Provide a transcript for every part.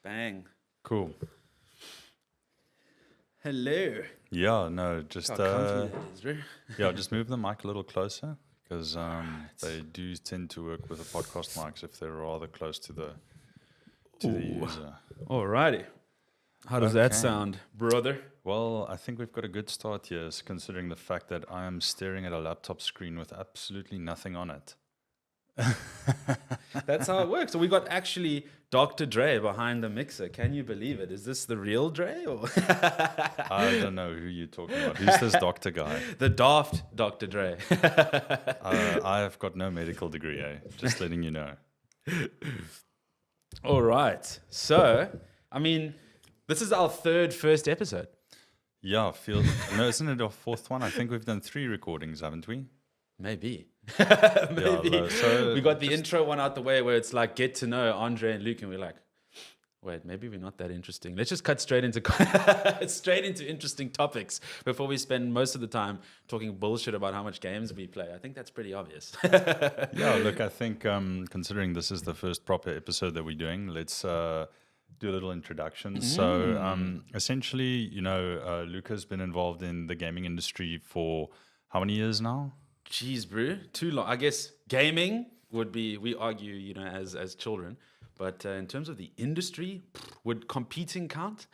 Bang. Cool. Hello. Yeah, no, just How comfy that is, bro. yeah, just move the mic a little closer because they do tend to work with the podcast mics if they're rather close to the user. Alrighty. How does that Okay. sound, brother? Well, I think we've got a good start here, considering the fact that I am staring at a laptop screen with absolutely nothing on it. That's how it works. So we got actually Dr. Dre behind the mixer. Can you believe it? Is this the real Dre? Or I don't know who you're talking about. Who's this doctor guy? the daft Dr. Dre? I have got no medical degree, just letting you know. All right. So, I mean, this is our first episode. Yeah, no, isn't it our fourth one? I think we've done 3 recordings, haven't we? Maybe. Maybe. Yeah, so we got the intro one out the way where it's like, get to know Andre and Luke, and we're like, wait, maybe we're not that interesting. Let's just cut straight into interesting topics before we spend most of the time talking bullshit about how much games we play. I think that's pretty obvious. Yeah, look, I think considering this is the first proper episode that we're doing, let's do a little introduction. So essentially, Luca's been involved in the gaming industry for how many years now? Jeez, bro, too long. I guess gaming would be, we argue, as children. But in terms of the industry, would competing count?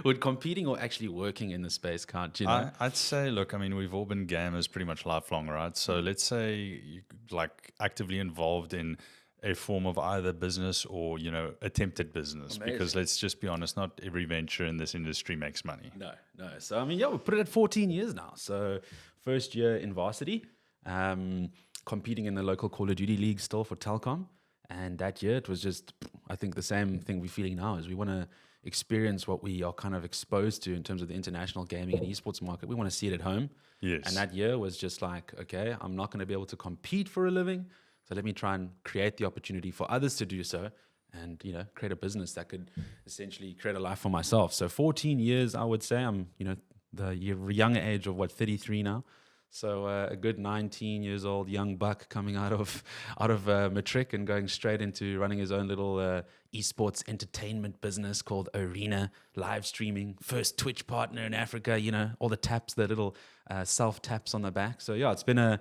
Would competing or actually working in the space count? I'd say, look, I mean, we've all been gamers pretty much lifelong, right? So let's say you're actively involved in a form of either business or, attempted business. Amazing. Because let's just be honest, not every venture in this industry makes money. No. So, I mean, we put it at 14 years now. So first year in varsity, competing in the local Call of Duty league still for Telkom. And that year, it was just, I think the same thing we're feeling now is we want to experience what we are kind of exposed to in terms of the international gaming and esports market. We want to see it at home. Yes. And that year was just like, okay, I'm not going to be able to compete for a living. So let me try and create the opportunity for others to do so and, create a business that could essentially create a life for myself. So 14 years, I would say. I'm, the younger age of 33 now. So a good 19 years old young buck coming out of matric and going straight into running his own little esports entertainment business called Arena, live streaming, first Twitch partner in Africa. All the taps, the little self taps on the back. So yeah, it's been a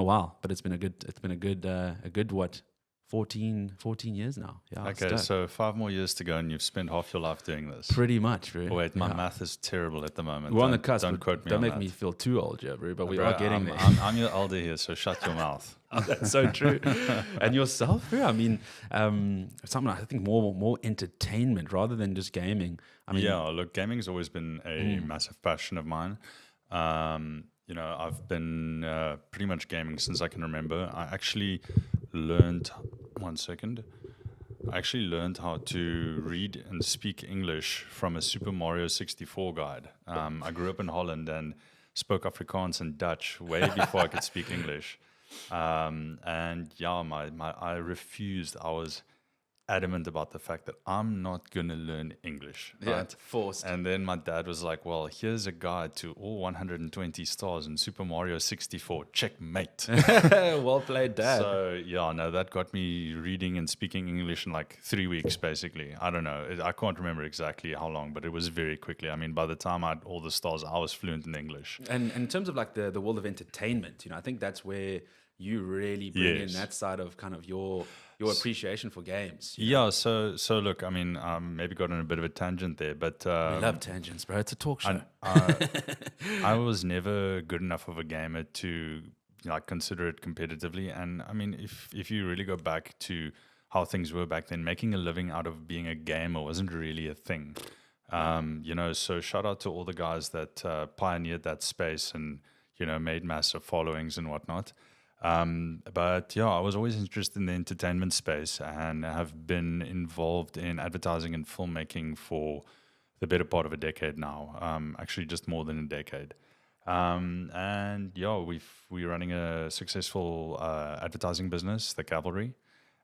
while, but it's been a good what? 14 years now. Yeah. Okay, so 5 more years to go, and you've spent half your life doing this. Pretty much, bro. Oh, wait, my math is terrible at the moment. We're on the cusp. Don't quote me. Don't on make that. me feel too old, yeah, bro. But we Bro, are getting there. I'm your elder here, so shut your mouth. That's so true. And yourself, bro? I mean, something I think more entertainment rather than just gaming. I mean, Yeah, look, gaming's always been a massive passion of mine. I've been pretty much gaming since I can remember. I actually learned how to read and speak English from a Super Mario 64 guide. I grew up in Holland and spoke Afrikaans and Dutch way before I could speak English. And yeah, I refused. I was adamant about the fact that I'm not going to learn English. yeah, Right? forced. And then my dad was like, well, here's a guide to all 120 stars in Super Mario 64. Checkmate. Well played, Dad. So, yeah, no, that got me reading and speaking English in 3 weeks, basically. I don't know. I can't remember exactly how long, but it was very quickly. I mean, by the time I had all the stars, I was fluent in English. And in terms of the world of entertainment, I think that's where you really bring in Yes. that side of kind of your appreciation for games. Yeah, so look, I mean, maybe got on a bit of a tangent there, but... We love tangents, bro. It's a talk show. I was never good enough of a gamer to consider it competitively. And I mean, if you really go back to how things were back then, making a living out of being a gamer wasn't really a thing. So shout out to all the guys that pioneered that space and made massive followings and whatnot. But yeah, I was always interested in the entertainment space and have been involved in advertising and filmmaking for the better part of a decade now. Actually, just more than a decade. And yeah, we're running a successful advertising business, The Cavalry.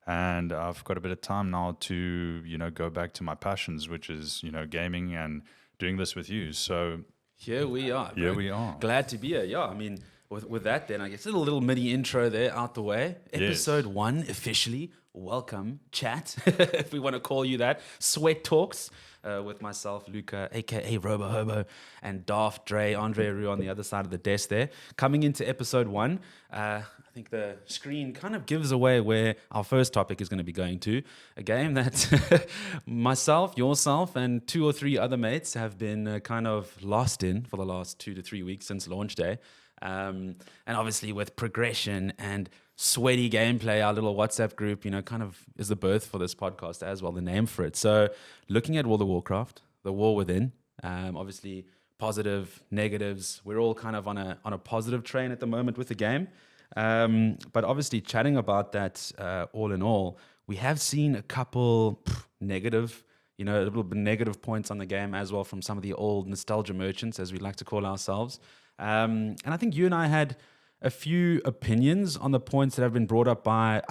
And I've got a bit of time now to, go back to my passions, which is, gaming and doing this with you. So Here we are. here bro. we are. Glad to be here. Yeah, I mean, with that, then I guess a little mini intro there out the way. Yes. Episode 1 officially. Welcome, chat, if we want to call you that. Sweat Talks with myself, Luca, aka Robo Hobo, and Daft Dre, Andre Rue on the other side of the desk there. Coming into episode 1, I think the screen kind of gives away where our first topic is going to be going to. A game that myself, yourself, and 2 or 3 other mates have been kind of lost in for the last 2 to 3 weeks since launch day. And obviously with progression and sweaty gameplay, our little WhatsApp group, kind of is the birth for this podcast as well, the name for it. So looking at World of Warcraft, the war within, obviously positive, negatives, we're all kind of on a positive train at the moment with the game. But obviously chatting about that all in all, we have seen a couple negative, a little bit negative points on the game as well from some of the old nostalgia merchants, as we like to call ourselves. And I think you and I had a few opinions on the points that have been brought up by,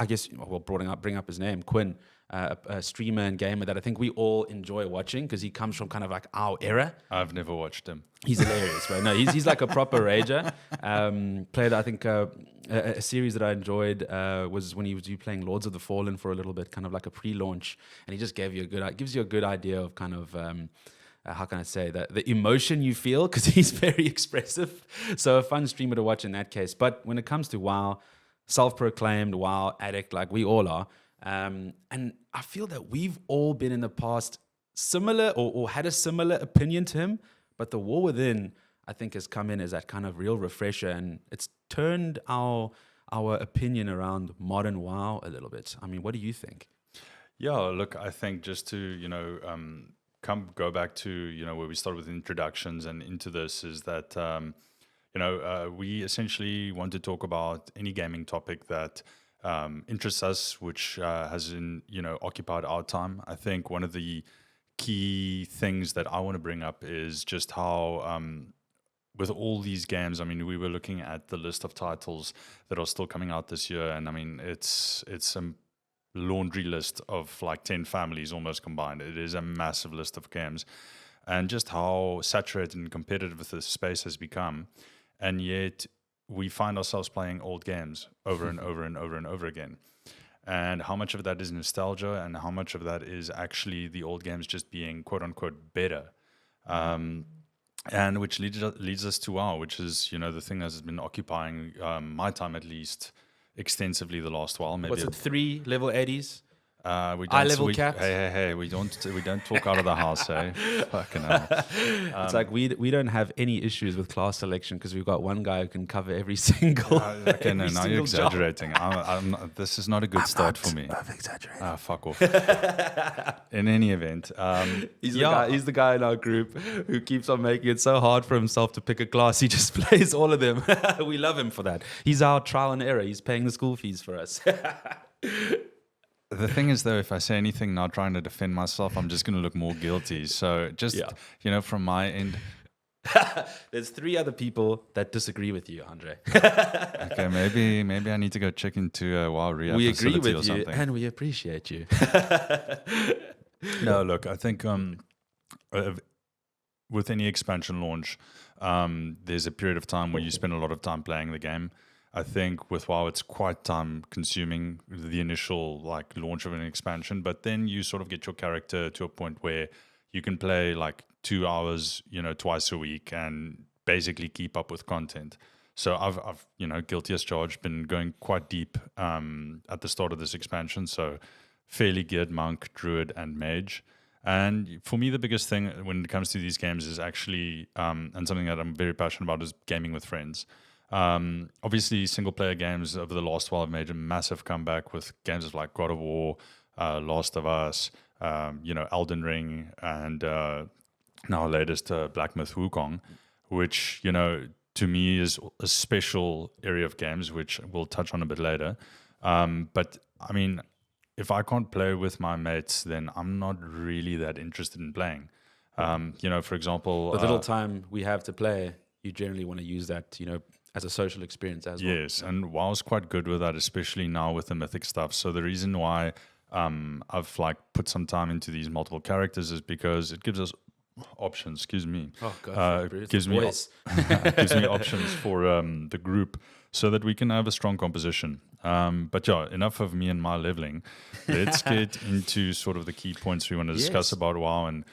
bring up his name, Quinn, a streamer and gamer that I think we all enjoy watching because he comes from kind of like our era. I've never watched him. He's hilarious, right? No, he's like a proper rager. Played, I think, a series that I enjoyed was when he was playing Lords of the Fallen for a little bit, kind of like a pre-launch, and he just gives you a good idea of kind of how can I say that the emotion you feel because he's very expressive. So a fun streamer to watch in that case. But when it comes to WoW, self-proclaimed WoW addict like we all are, and I feel that we've all been in the past similar or had a similar opinion to him. But the war within, I think, has come in as that kind of real refresher, and it's turned our opinion around modern WoW a little bit. I mean, what do you think? Yeah, look, I think just to go back to where we started with introductions and into this is that we essentially want to talk about any gaming topic that interests us, which has occupied our time. I think one of the key things that I want to bring up is just how with all these games, I mean, we were looking at the list of titles that are still coming out this year, and I mean, it's a laundry list of like 10 families almost combined. It is a massive list of games, and just how saturated and competitive this space has become, and yet we find ourselves playing old games over and over and over and over again. And how much of that is nostalgia and how much of that is actually the old games just being quote unquote better. And which leads us to WoW, which is, the thing that has been occupying my time at least extensively the last while. Maybe what's it, 3 level 80s? Eye-level caps? Hey, we don't talk out of the house, eh? Fucking hell. It's like we don't have any issues with class selection because we've got one guy who can cover every single. Okay, no, now you're exaggerating. I'm not, this is not a good start for me. I'm exaggerating. Fuck off. In any event, he's the guy in our group who keeps on making it so hard for himself to pick a class. He just plays all of them. We love him for that. He's our trial and error. He's paying the school fees for us. The thing is, though, if I say anything not trying to defend myself, I'm just going to look more guilty. So just, from my end. There's 3 other people that disagree with you, Andre. Okay, maybe I need to go check into a WoW rehab we facility agree or with something. you, and we appreciate you. No, look, I think with any expansion launch, there's a period of time where you spend a lot of time playing the game. I think with WoW, it's quite time consuming, the initial launch of an expansion, but then you sort of get your character to a point where you can play 2 hours, twice a week and basically keep up with content. So I've guilty as charged, been going quite deep at the start of this expansion. So fairly geared monk, druid, and mage. And for me, the biggest thing when it comes to these games is actually, and something that I'm very passionate about, is gaming with friends. Obviously, single player games over the last while have made a massive comeback with games like God of War, Last of Us, Elden Ring, and now latest Black Myth Wukong, which to me is a special area of games, which we'll touch on a bit later. But I mean, if I can't play with my mates, then I'm not really that interested in playing. For example, the little time we have to play, you generally want to use that, as a social experience as well. Yes, and WoW's quite good with that, especially now with the mythic stuff. So the reason why I've put some time into these multiple characters is because it gives us options. Excuse me. Oh God, gives me gives me options for the group so that we can have a strong composition. But yeah, enough of me and my leveling. Let's get into sort of the key points we want to discuss about WoW and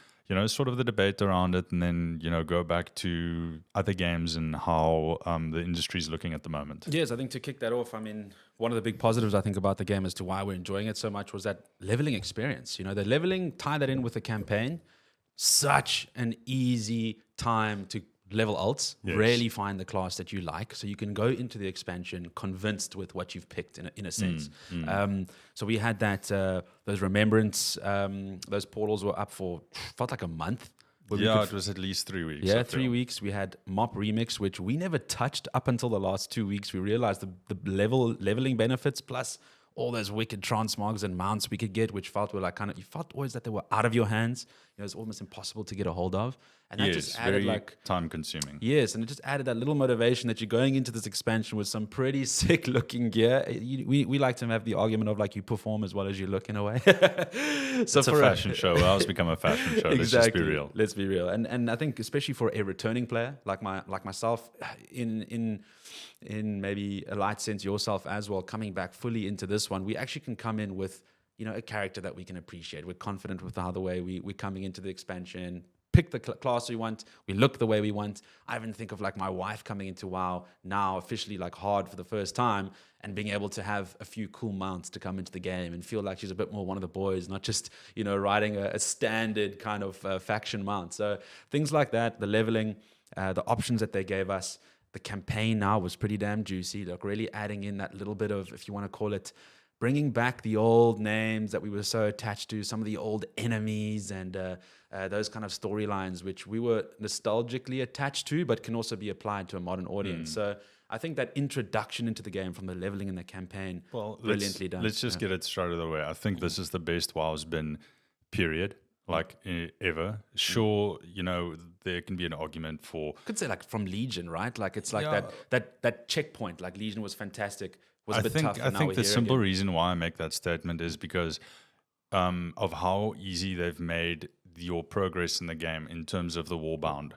sort of the debate around it, and then go back to other games and how the industry is looking at the moment. Yes, I think to kick that off, I mean, one of the big positives I think about the game as to why we're enjoying it so much was that leveling experience. The leveling, tie that in with the campaign, such an easy time to level alts. Yes. Really find the class that you like, so you can go into the expansion convinced with what you've picked in a sense. So we had that those remembrance, those portals were up for felt like a month. It was at least 3 weeks. Yeah, 3 weeks. We had Mop Remix, which we never touched up until the last 2 weeks. We realized the leveling benefits plus all those wicked transmogs and mounts we could get, which you felt always that they were out of your hands. It's almost impossible to get a hold of. And that just added very time consuming. Yes, and it just added that little motivation that you're going into this expansion with some pretty sick looking gear. We like to have the argument of like you perform as well as you look in a way. So it's a fashion show. Well, it's become a fashion show. Exactly. Let's just be real. Let's be real. And I think especially for a returning player like myself, in maybe a light sense yourself as well, coming back fully into this one, we actually can come in with a character that we can appreciate. We're confident with the way we're coming into the expansion. Pick the class we want. We look the way we want. I even think of like my wife coming into WoW now officially like hard for the first time and being able to have a few cool mounts to come into the game and feel like she's a bit more one of the boys, not just, riding a standard kind of faction mount. So things like that, the leveling, the options that they gave us, the campaign now was pretty damn juicy. Like really adding in that little bit of, if you want to call it, bringing back the old names that we were so attached to, some of the old enemies and those kind of storylines, which we were nostalgically attached to, but can also be applied to a modern audience. So I think that introduction into the game from the leveling and the campaign, brilliantly done. Let's just get it straight out of the way. I think this is the best WoW's been, period. Like ever. Sure, there can be an argument for. Could say like from Legion, right? Like it's like that checkpoint. Like Legion was fantastic. Was a bit tough. I think the simple reason why I make that statement is because of how easy they've made your progress in the game in terms of the Warbound.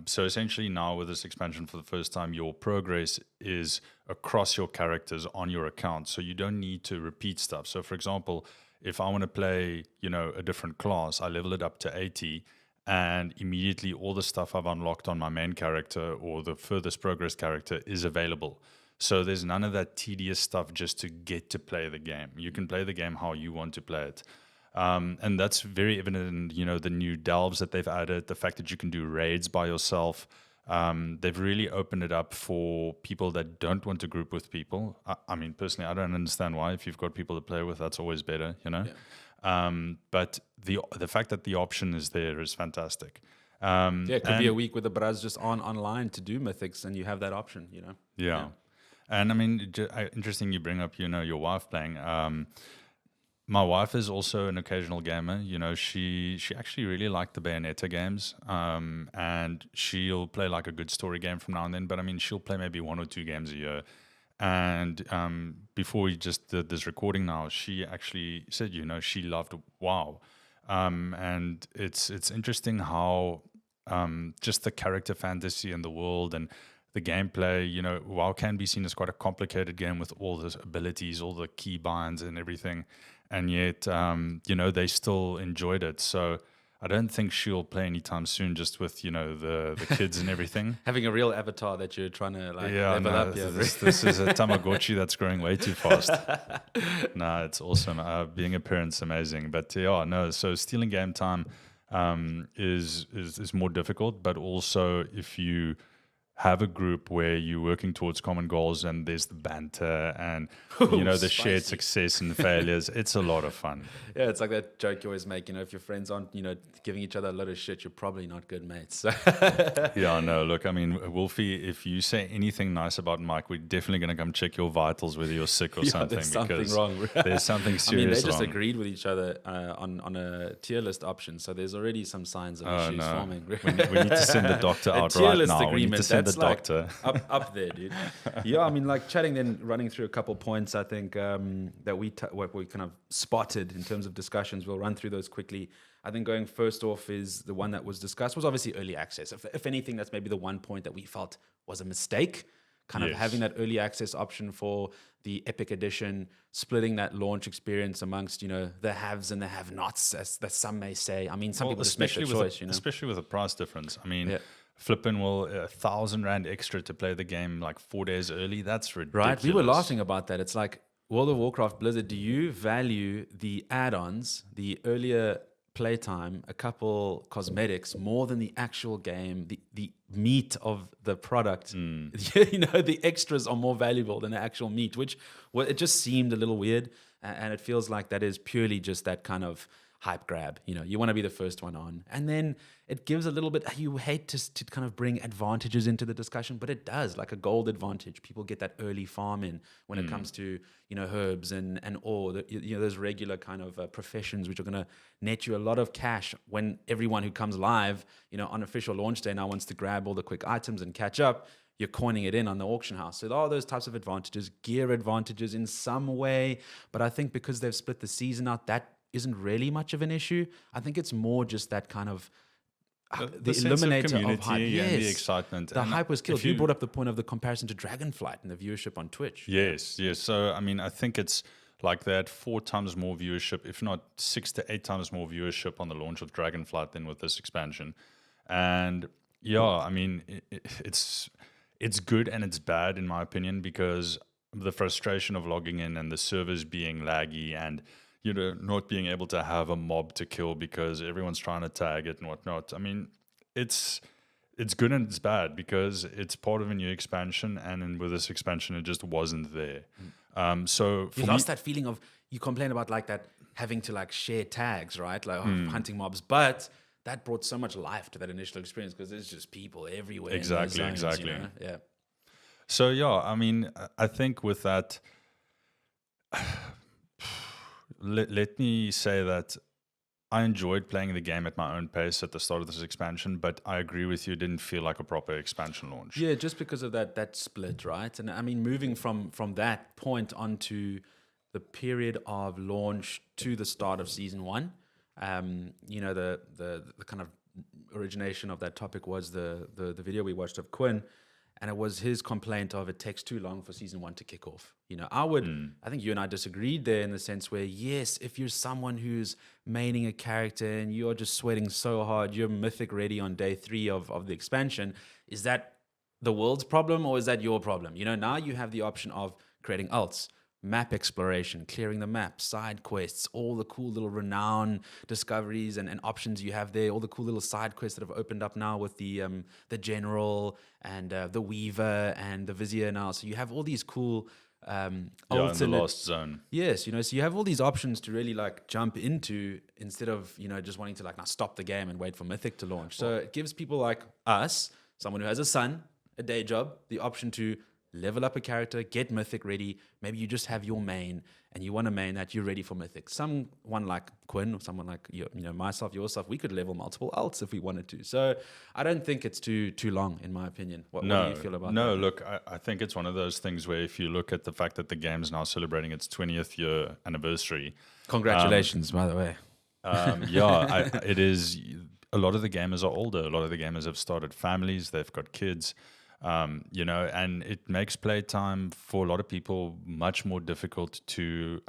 So essentially now with this expansion for the first time, your progress is across your characters on your account. So you don't need to repeat stuff. So for example, if I want to play, a different class, I level it up to 80 and immediately all the stuff I've unlocked on my main character or the furthest progress character is available. So there's none of that tedious stuff just to get to play the game. You can play the game how you want to play it. And that's very evident in, the new delves that they've added, the fact that you can do raids by yourself. They've really opened it up for people that don't want to group with people. I mean, personally, I don't understand why. If you've got people to play with, that's always better, Yeah. But the fact that the option is there is fantastic. It could be a week with the bros just online to do mythics, and you have that option, Yeah. And I mean, interesting you bring up, your wife playing. My wife is also an occasional gamer. She actually really liked the Bayonetta games, and she'll play like a good story game from now and then. But I mean, she'll play maybe 1 or 2 games a year. And before we just did this recording now, she actually said, she loved WoW, and it's interesting how just the character fantasy in the world and the gameplay, WoW can be seen as quite a complicated game with all those abilities, all the key binds and everything. And yet, they still enjoyed it. So I don't think she'll play anytime soon just with, the kids and everything. Having a real avatar that you're trying to level up. Yeah, this is a Tamagotchi that's growing way too fast. No, it's awesome. Being a parent's amazing. But so stealing game time is more difficult. But also if you have a group where you're working towards common goals and there's the banter and the shared success and failures, it's a lot of fun. Yeah, it's like that joke you always make, if your friends aren't giving each other a lot of shit, you're probably not good mates. Yeah, no, look, I mean, Wolfie, if you say anything nice about Mike, we're definitely going to come check your vitals whether you're sick or something. There's something wrong. There's something serious they just wrong. agreed with each other on a tier list option, so there's already some signs of issues forming. We need to send the doctor out tier right list now. agreement, that's the like doctor. up there, dude. Yeah, I mean, like chatting then, running through a couple points, I think that what we kind of spotted in terms of discussions. We'll run through those quickly. I think going first off is the one that was discussed was obviously early access. If anything, that's maybe the one point that we felt was a mistake. Kind of having that early access option for the Epic Edition, splitting that launch experience amongst, the haves and the have-nots, as that some may say. I mean, some people just make the choice, Especially with the price difference. I mean, Yeah. flipping will 1,000 rand extra to play the game like 4 days early. That's ridiculous. Right? We were laughing about that. It's like, World of Warcraft Blizzard, do you value the add-ons, the earlier playtime, a couple cosmetics more than the actual game, the meat of the product? The extras are more valuable than the actual meat, which it just seemed a little weird, and it feels like that is purely just that kind of hype grab. You want to be the first one on, and then it gives a little bit. You hate to kind of bring advantages into the discussion, but it does, like a gold advantage. People get that early farm in when it comes to herbs and ore. Those regular kind of professions which are going to net you a lot of cash when everyone who comes live, on official launch day now wants to grab all the quick items and catch up. You're coining it in on the auction house. So there are those types of advantages, gear advantages in some way. But I think because they've split the season out, that isn't really much of an issue. I think it's more just that kind of the eliminator of hype. And the excitement. The hype was killed. You brought up the point of the comparison to Dragonflight and the viewership on Twitch. Yes. So, I mean, I think it's like they had 4 times more viewership, if not 6 to 8 times more viewership on the launch of Dragonflight than with this expansion. And I mean, it's good and it's bad in my opinion, because the frustration of logging in and the servers being laggy and not being able to have a mob to kill because everyone's trying to tag it and whatnot. I mean, it's good and it's bad because it's part of a new expansion, and with this expansion, it just wasn't there. So you lost that feeling of, you complain about like that having to like share tags, right? Like hunting mobs, but that brought so much life to that initial experience because there's just people everywhere. Exactly. Yeah. So I mean, I think with that. Let me say that I enjoyed playing the game at my own pace at the start of this expansion, but I agree with you, it didn't feel like a proper expansion launch. Yeah, just because of that split, right? And I mean, moving from that point onto the period of launch to the start of season 1, the kind of origination of that topic was the video we watched of Quinn. And it was his complaint of it takes too long for season 1 to kick off. I think you and I disagreed there in the sense where, yes, if you're someone who's maining a character and you're just sweating so hard, you're mythic ready on day 3 of the expansion, is that the world's problem or is that your problem? Now you have the option of creating alts, map exploration, clearing the map, side quests, all the cool little renown discoveries and options you have there, all the cool little side quests that have opened up now with the general and the weaver and the vizier now. So you have all these cool alternate, in the Lost Zone. Yes, so you have all these options to really like jump into instead of just wanting to like now stop the game and wait for Mythic to launch. So it gives people like us, someone who has a son, a day job, the option to level up a character, get Mythic ready. Maybe you just have your main and you want a main that you're ready for Mythic. Someone like Quinn or someone like myself, yourself, we could level multiple alts if we wanted to. So I don't think it's too long, in my opinion. What do you feel about that? No, look, I think it's one of those things where if you look at the fact that the game is now celebrating its 20th year anniversary. Congratulations, by the way. It is. A lot of the gamers are older. A lot of the gamers have started families. They've got kids. And it makes playtime for a lot of people much more difficult to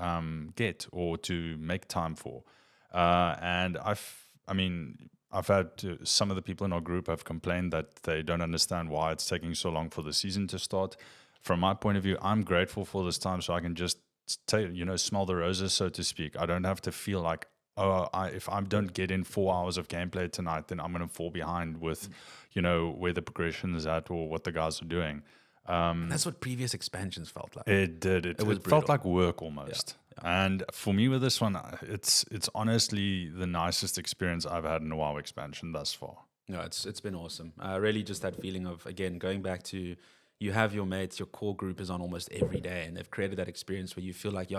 get or to make time for. And I've had some of the people in our group have complained that they don't understand why it's taking so long for the season to start. From my point of view, I'm grateful for this time so I can just smell the roses, so to speak. I don't have to feel like, if I don't get in 4 hours of gameplay tonight, then I'm going to fall behind with, where the progression is at or what the guys are doing. That's what previous expansions felt like. It did. It felt like work almost. Yeah. And for me with this one, it's honestly the nicest experience I've had in a WoW expansion thus far. No, it's been awesome. Really just that feeling of, again, going back to, you have your mates, your core group is on almost every day, and they've created that experience where you feel like,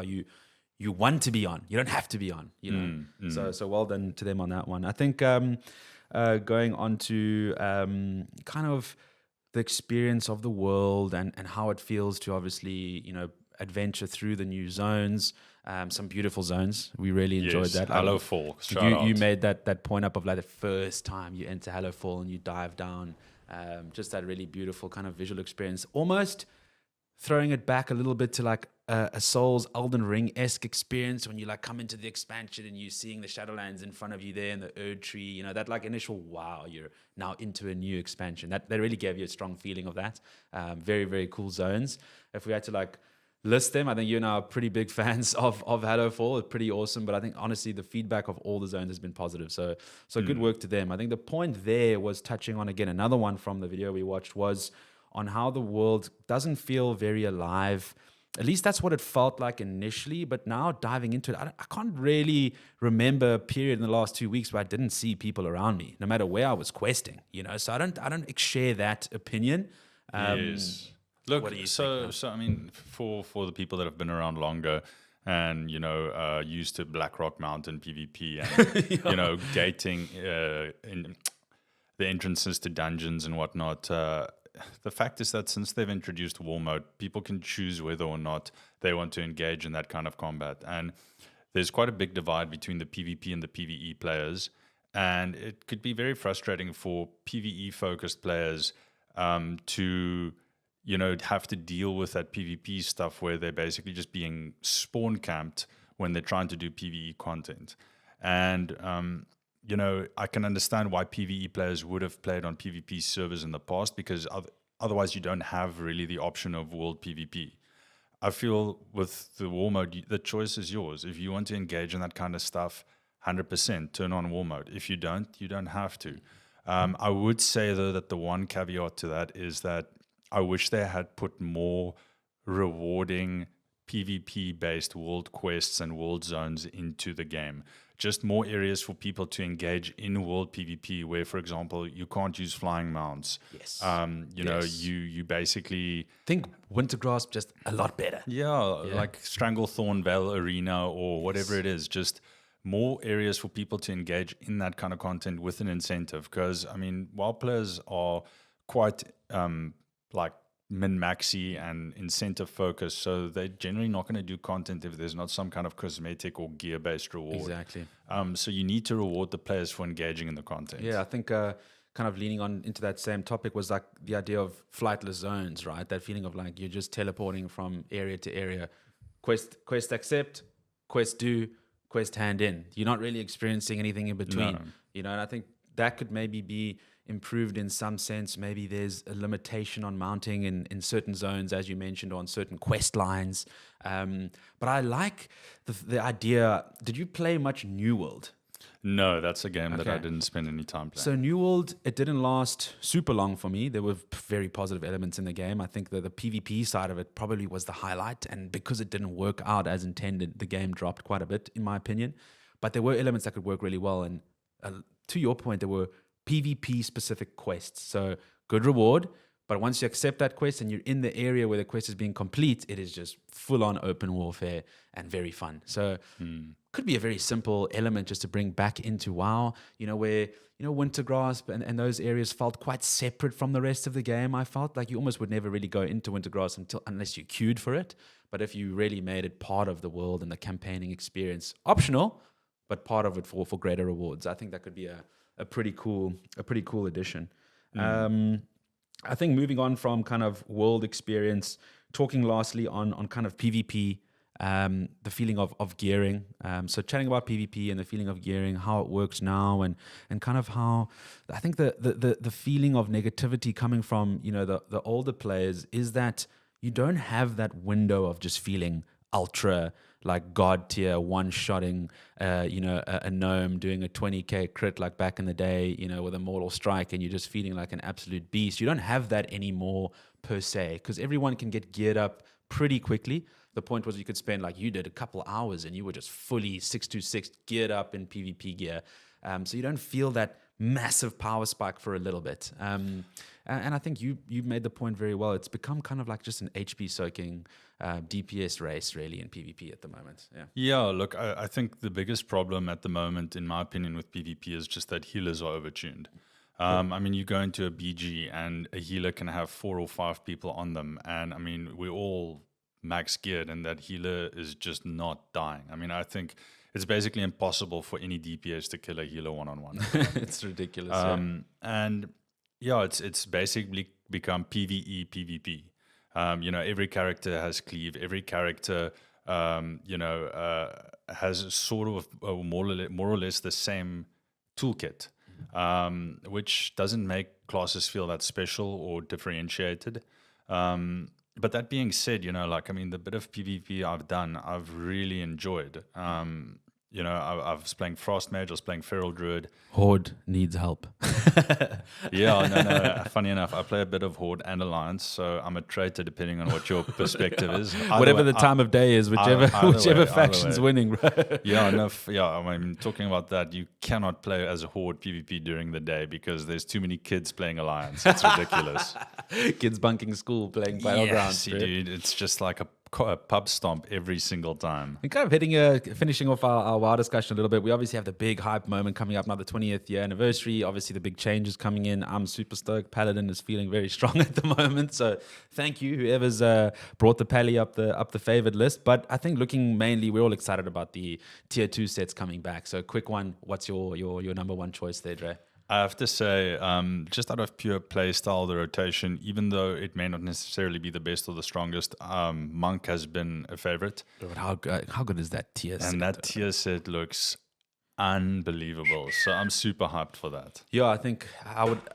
you want to be on. You don't have to be on, So well done to them on that one. I think going on to kind of the experience of the world and how it feels to obviously, adventure through the new zones. Some beautiful zones. We really enjoyed that. Hello Fall. You made that point up of like the first time you enter Hello Fall and you dive down. Just that really beautiful kind of visual experience. Almost throwing it back a little bit to like a Souls Elden Ring-esque experience when you like come into the expansion and you're seeing the Shadowlands in front of you there and the Erd Tree, that like initial wow, you're now into a new expansion. That really gave you a strong feeling of that. Very, very cool zones. If we had to like list them, I think you and I are pretty big fans of Hello Fall. It's pretty awesome, but I think honestly the feedback of all the zones has been positive. So good work to them. I think the point there was touching on, again, another one from the video we watched was on how the world doesn't feel very alive. At least that's what it felt like initially, but now diving into it, I can't really remember a period in the last 2 weeks where I didn't see people around me, no matter where I was questing, so I don't share that opinion. Yes. Look, what do you so think, I mean, for the people that have been around longer and used to Blackrock Mountain PvP and gating in the entrances to dungeons and whatnot. The fact is that since they've introduced war mode, people can choose whether or not they want to engage in that kind of combat. And there's quite a big divide between the PvP and the PvE players. And it could be very frustrating for PvE-focused players to, have to deal with that PvP stuff where they're basically just being spawn camped when they're trying to do PvE content. And I can understand why PvE players would have played on PvP servers in the past because otherwise you don't have really the option of world PvP. I feel with the war mode, the choice is yours. If you want to engage in that kind of stuff, 100% turn on war mode. If you don't, you don't have to. I would say, though, that the one caveat to that is that I wish they had put more rewarding PvP-based world quests and world zones into the game. Just more areas for people to engage in world PvP where, for example, you can't use flying mounts. Yes. You basically... think Wintergrasp just a lot better. Yeah, like Stranglethorn Vale Arena or whatever it is. Just more areas for people to engage in that kind of content with an incentive. Because, I mean, while players are quite min-maxy and incentive focused, so they're generally not going to do content if there's not some kind of cosmetic or gear-based reward. Exactly. So you need to reward the players for engaging in the content. Yeah, I think kind of leaning on into that same topic was like the idea of flightless zones, right? That feeling of like you're just teleporting from area to area. Quest accept, quest do, quest hand in. You're not really experiencing anything in between. No. And I think that could maybe be improved in some sense. Maybe there's a limitation on mounting in certain zones, as you mentioned, on certain quest lines. But I like the idea. Did you play much New World? No, that's a game that I didn't spend any time playing. So New World, it didn't last super long for me. There were very positive elements in the game. I think that the PvP side of it probably was the highlight. And because it didn't work out as intended, the game dropped quite a bit, in my opinion. But there were elements that could work really well. And to your point, there were PvP specific quests. So good reward, but once you accept that quest and you're in the area where the quest is being complete, it is just full on open warfare and very fun. So could be a very simple element just to bring back into WoW, where, Wintergrasp and those areas felt quite separate from the rest of the game. I felt like you almost would never really go into Wintergrasp unless you queued for it. But if you really made it part of the world and the campaigning experience, optional, but part of it for greater rewards, I think that could be a pretty cool addition. I think moving on from kind of world experience, talking lastly on kind of PvP, the feeling of gearing. So chatting about PvP and the feeling of gearing, how it works now, and kind of how I think the feeling of negativity coming from the older players is that you don't have that window of just feeling ultra like god tier one-shotting a gnome doing a 20k crit like back in the day, with a mortal strike, and you're just feeling like an absolute beast. You don't have that anymore per se, because everyone can get geared up pretty quickly. The point was you could spend, like you did, a couple hours and you were just fully 626 geared up in PvP gear. So you don't feel that massive power spike for a little bit. And I think you made the point very well. It's become kind of like just an HP soaking DPS race really in PvP at the moment. Yeah, look, I think the biggest problem at the moment, in my opinion, with PvP is just that healers are overtuned. I mean, you go into a BG and a healer can have 4 or 5 people on them. And I mean, we're all max geared and that healer is just not dying. I mean, I think it's basically impossible for any DPS to kill a healer one-on-one. It's ridiculous. And yeah, it's basically become PvE, PvP. You know, every character has cleave. Every character, has sort of more or less the same toolkit, which doesn't make classes feel that special or differentiated. But that being said, you know, like, I mean, the bit of PvP I've done, I've really enjoyed. You know, I was playing Frost Mage, I was playing Feral Druid. Horde needs help. Yeah, no. Funny enough, I play a bit of Horde and Alliance, so I'm a traitor depending on what your perspective is. Whatever the time of day is, whichever faction's winning, bro. Yeah, I mean, talking about that, you cannot play as a Horde PvP during the day because there's too many kids playing Alliance. It's ridiculous. Kids bunking school playing Battlegrounds. Yes, dude, it's just like a pub stomp every single time. And kind of finishing off our WoW discussion a little bit, we obviously have the big hype moment coming up now, the 20th year anniversary. Obviously, the big changes coming in. I'm super stoked. Paladin is feeling very strong at the moment. So thank you, whoever's brought the Pally up the favored list. But I think looking mainly, we're all excited about the tier 2 sets coming back. So quick one, what's your number one choice there, Dre? I have to say, just out of pure play style, the rotation, even though it may not necessarily be the best or the strongest, Monk has been a favorite. But how good is that tier set? And that tier set looks unbelievable. So I'm super hyped for that. Yeah, I think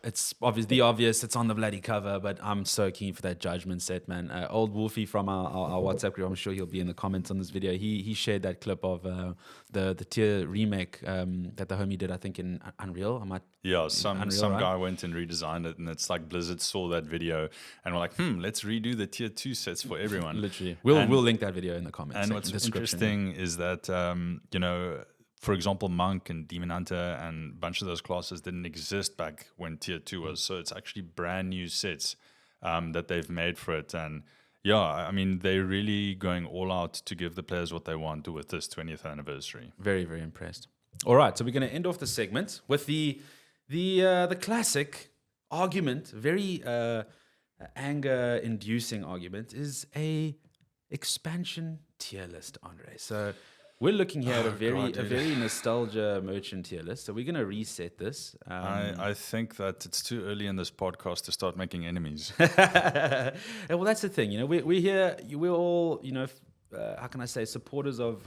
it's obvious. It's on the bloody cover, but I'm so keen for that Judgment set, man. Old Wolfie from our WhatsApp group, I'm sure he'll be in the comments on this video. He shared that clip of the tier remake that the homie did, I think, in Unreal. Some guy went and redesigned it, and it's like Blizzard saw that video and were like, let's redo the tier 2 sets for everyone. Literally. We'll link that video in the comments. And what's interesting is that, for example, Monk and Demon Hunter and a bunch of those classes didn't exist back when tier 2 was. So it's actually brand new sets that they've made for it. And yeah, I mean, they're really going all out to give the players what they want with this 20th anniversary. Very, very impressed. All right, so we're going to end off the segment with the classic argument, very anger-inducing argument, is a expansion tier list, Andre. So we're looking here at a very nostalgia merchant tier list. So we're going to reset this. I think that it's too early in this podcast to start making enemies. Well, that's the thing. You know, we're here. We're all, how can I say, supporters of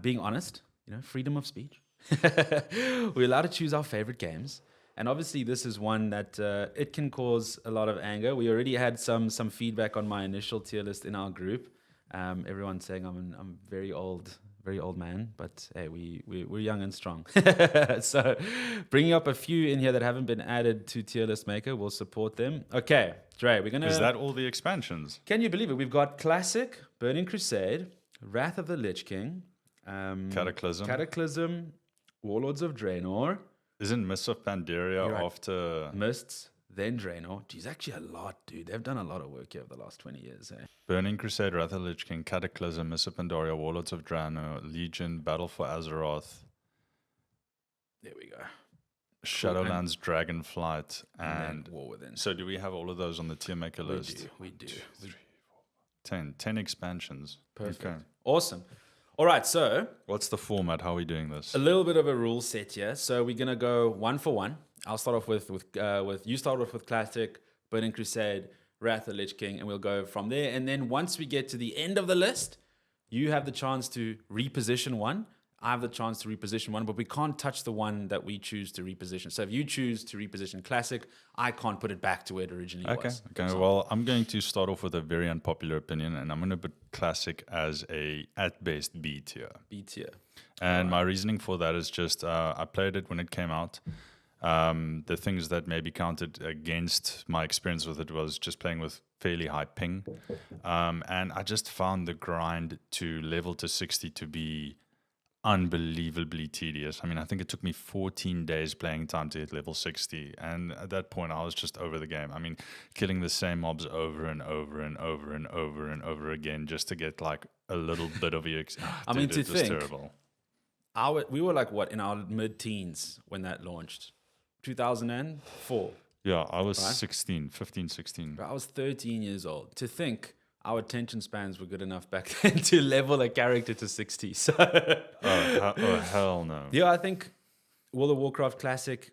being honest. You know, freedom of speech. We're allowed to choose our favorite games. And obviously, this is one that it can cause a lot of anger. We already had some feedback on my initial tier list in our group. Everyone's saying I'm very old man, but hey, we're young and strong. So bringing up a few in here that haven't been added to tier list maker, we'll support them. Okay, Dre, we're gonna. Is that all the expansions? Can you believe it? We've got Classic, Burning Crusade, Wrath of the Lich King, Cataclysm, Warlords of Draenor. Isn't Mists of Pandaria after Mists? Then Draenor. Geez, actually a lot, dude. They've done a lot of work here over the last 20 years. Eh? Burning Crusade, Wrath of the Lich King, Cataclysm, Mists of Pandaria, Warlords of Draenor, Legion, Battle for Azeroth. There we go. Shadowlands, Dragonflight, and War Within. So do we have all of those on the tier maker list? We do. 2, 3, 4, 10 expansions. Perfect. Okay. Awesome. All right, so what's the format? How are we doing this? A little bit of a rule set here. So we're gonna go one for one. I'll start off with you start off with Classic, Burning Crusade, Wrath of the Lich King, and we'll go from there. And then once we get to the end of the list, you have the chance to reposition one. I have the chance to reposition one, but we can't touch the one that we choose to reposition. So if you choose to reposition Classic, I can't put it back to where it originally was. Okay. Well, I'm going to start off with a very unpopular opinion, and I'm going to put Classic as at best B tier. B tier. And my reasoning for that is just I played it when it came out. The things that maybe counted against my experience with it was just playing with fairly high ping. And I just found the grind to level to 60 to be unbelievably tedious. I mean, I think it took me 14 days playing time to hit level 60. And at that point, I was just over the game. I mean, killing the same mobs over and over and over and over and over again just to get like a little bit of EX. I mean, to think, terrible. We were like, what, in our mid-teens when that launched? 2004. Yeah, I was Right. 16, 15, 16. I was 13 years old. To think our attention spans were good enough back then to level a character to 60. So, Oh, hell no. yeah, I think World of Warcraft Classic,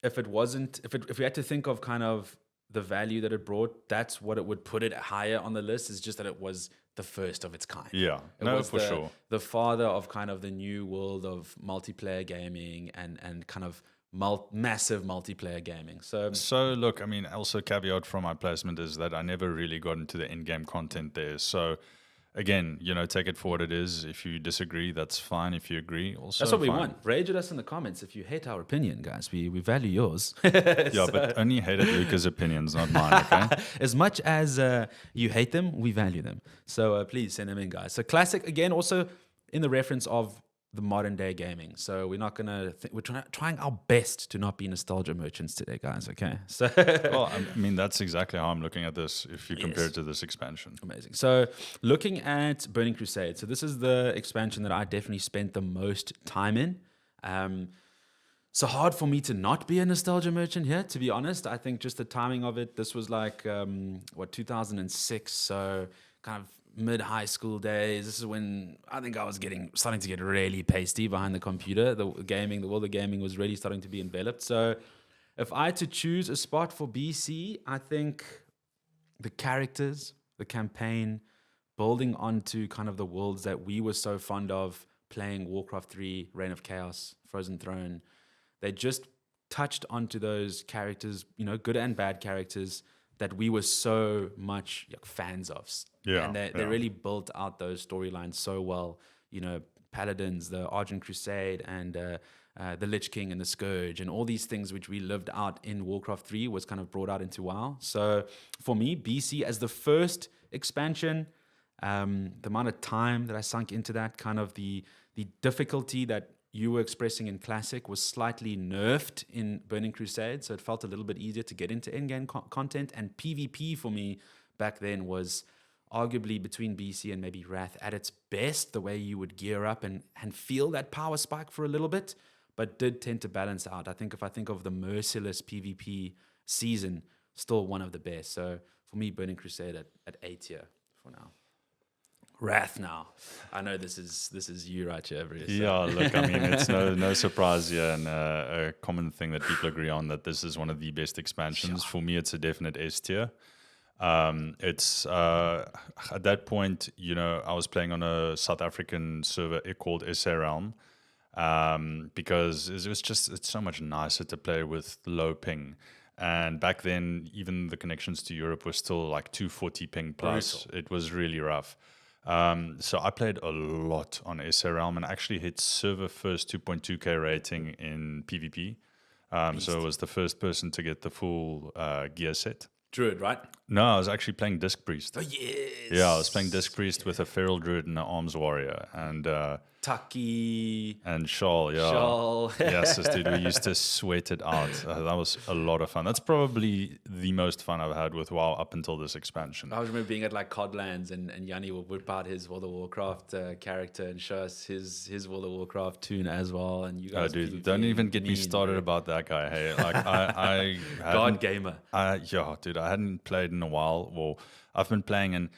if we had to think of kind of the value that it brought, that's what it would put it higher on the list, is just that it was the first of its kind. Yeah, It no, was for sure. the father of kind of the new world of multiplayer gaming and kind of massive multiplayer gaming. So look, I mean, also caveat from my placement is that I never really got into the in-game content there. So again, take it for what it is. If you disagree, that's fine. If you agree, also that's what we fine. want. Rage at us in the comments if you hate our opinion, guys. We value yours. Yeah, but only hated Luca's opinions, not mine, okay? As much as you hate them, we value them. So please send them in, guys. So Classic, again, also in the reference of the modern day gaming. So we're not gonna. We're trying our best to not be nostalgia merchants today, guys. Okay. So Well, I mean, that's exactly how I'm looking at this if you compare it to this expansion. amazing. So looking at Burning Crusade. So this is the expansion that I definitely spent the most time in. So hard for me to not be a nostalgia merchant here, to be honest. I think just the timing of it. This was like 2006. So kind of mid-high school days. This is when I think I was starting to get really pasty behind the computer. The world of gaming was really starting to be enveloped. So if I had to choose a spot for BC, I think the characters, the campaign, building onto kind of the worlds that we were so fond of playing, Warcraft 3, Reign of Chaos, Frozen Throne, they just touched onto those characters, good and bad characters that we were so much fans of. Yeah, and they really built out those storylines so well. Paladins, the Argent Crusade, and the Lich King and the Scourge, and all these things which we lived out in Warcraft 3 was kind of brought out into WoW. So for me, BC as the first expansion, the amount of time that I sunk into that, kind of the difficulty that you were expressing in Classic was slightly nerfed in Burning Crusade, so it felt a little bit easier to get into in-game content. And PvP for me back then was arguably between BC and maybe Wrath at its best, the way you would gear up and feel that power spike for a little bit, but did tend to balance out. I think if I think of the merciless PvP season, still one of the best. So for me, Burning Crusade at A tier for now. Wrath now. I know this is you right here, Bruce. Yeah, look, I mean, it's no surprise here, and a common thing that people agree on that this is one of the best expansions. For me, it's a definite S tier. It's at that point, I was playing on a South African server called SA Realm, because it's so much nicer to play with low ping. And back then, even the connections to Europe were still like 240 ping plus. Brutal. It was really rough. So I played a lot on SA Realm and actually hit server first 2.2k rating in PvP. So I was the first person to get the full gear set. Druid, right? No, I was actually playing Disc Priest. Oh, yes. Yeah, I was playing Disc Priest with a Feral Druid and an Arms Warrior. And Taki. And Shawl, yeah. Shawl. Yes, dude, we used to sweat it out. That was a lot of fun. That's probably the most fun I've had with WoW up until this expansion. I remember being at like Codlands and Yanni would whip out his World of Warcraft character and show us his World of Warcraft tune as well. And you guys, dude, don't even get me started about that guy. Hey, like I God gamer. Yeah, dude, I hadn't played in a while. Well, I've been playing, and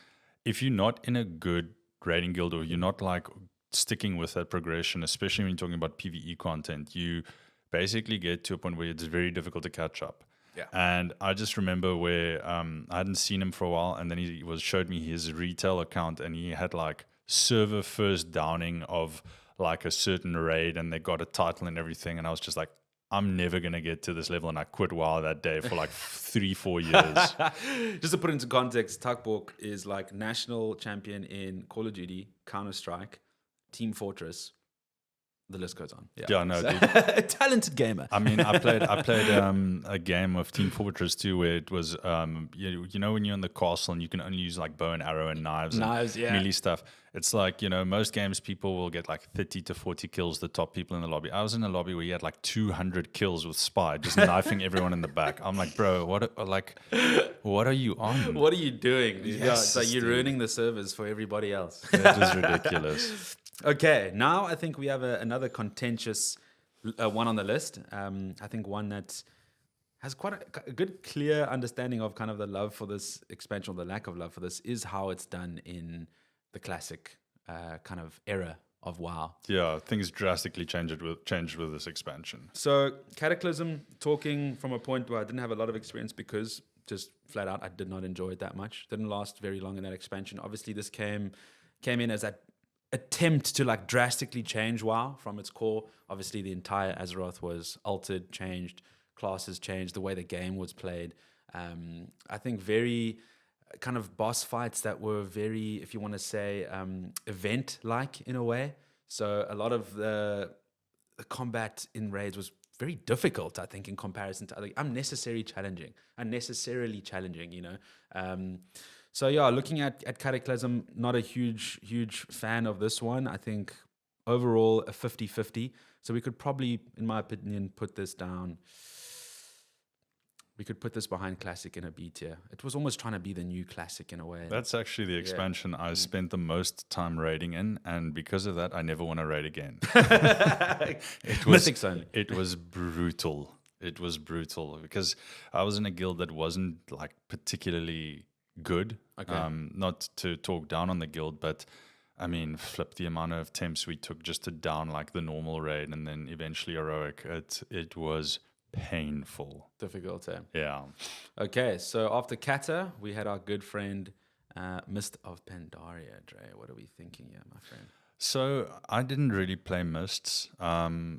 if you're not in a good raiding guild or you're not like sticking with that progression, especially when you're talking about PvE content, you basically get to a point where it's very difficult to catch up. Yeah. And I just remember where I hadn't seen him for a while, and then he showed me his retail account, and he had like server first downing of like a certain raid, and they got a title and everything, and I was just like, I'm never going to get to this level, and I quit WoW that day for like 3-4 years. Just to put into context, Takborg is like national champion in Call of Duty, Counter-Strike, Team Fortress. The list goes on. Yeah, no, dude. A talented gamer. I mean, I played a game of Team Fortress 2 where it was, you know, when you're in the castle and you can only use like bow and arrow and knives and melee stuff. It's like, most games people will get like 30 to 40 kills, the top people in the lobby. I was in a lobby where you had like 200 kills with Spy, just knifing everyone in the back. I'm like, bro, what are you on? What are you doing? Yes, it's like you're ruining the servers for everybody else. That is ridiculous. Okay, now I think we have another contentious one on the list. I think one that has quite a good, clear understanding of kind of the love for this expansion, or the lack of love for this, is how it's done in the classic kind of era of WoW. Yeah, things drastically changed with this expansion. So Cataclysm, talking from a point where I didn't have a lot of experience because just flat out I did not enjoy it that much. Didn't last very long in that expansion. Obviously this came in as that attempt to like drastically change WoW from its core. Obviously the entire Azeroth was altered, changed, classes changed, the way the game was played. I think very kind of boss fights that were very, if you want to say, event-like in a way. So a lot of the combat in raids was very difficult, I think, in comparison to other unnecessarily challenging, you know. So yeah, looking at Cataclysm, not a huge fan of this one. I think overall a 50-50. So we could probably, in my opinion, put this down. We could put this behind Classic in a B tier. It was almost trying to be the new Classic in a way. That's actually the expansion I spent the most time raiding in, and because of that, I never want to raid again. Mythics only. It was brutal. It was brutal because I was in a guild that wasn't like particularly good. Okay. Not to talk down on the guild, but I mean, flip the amount of attempts we took just to down like the normal raid and then eventually heroic. It was painful. Difficult, eh? Yeah. Okay, so after Kata, we had our good friend Mist of Pandaria. Dre, what are we thinking here, my friend? So I didn't really play Mists.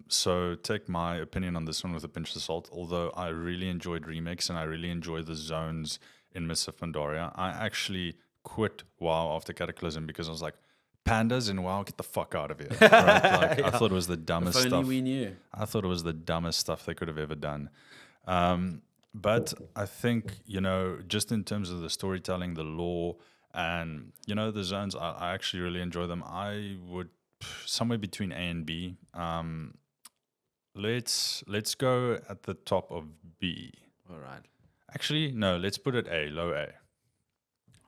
So take my opinion on this one with a pinch of salt. Although I really enjoyed Remix and I really enjoyed the zones in Mists of Pandaria, I actually quit WoW after Cataclysm because I was like, pandas in WoW, get the fuck out of here. Right? Like, I thought it was the dumbest If only stuff. we knew. I thought it was the dumbest stuff they could have ever done. But I think, you know, just in terms of the storytelling, the lore, and, you know, the zones, I actually really enjoy them. I would, somewhere between A and B. Let's go at the top of B. All right. Actually, no, let's put it A, low A.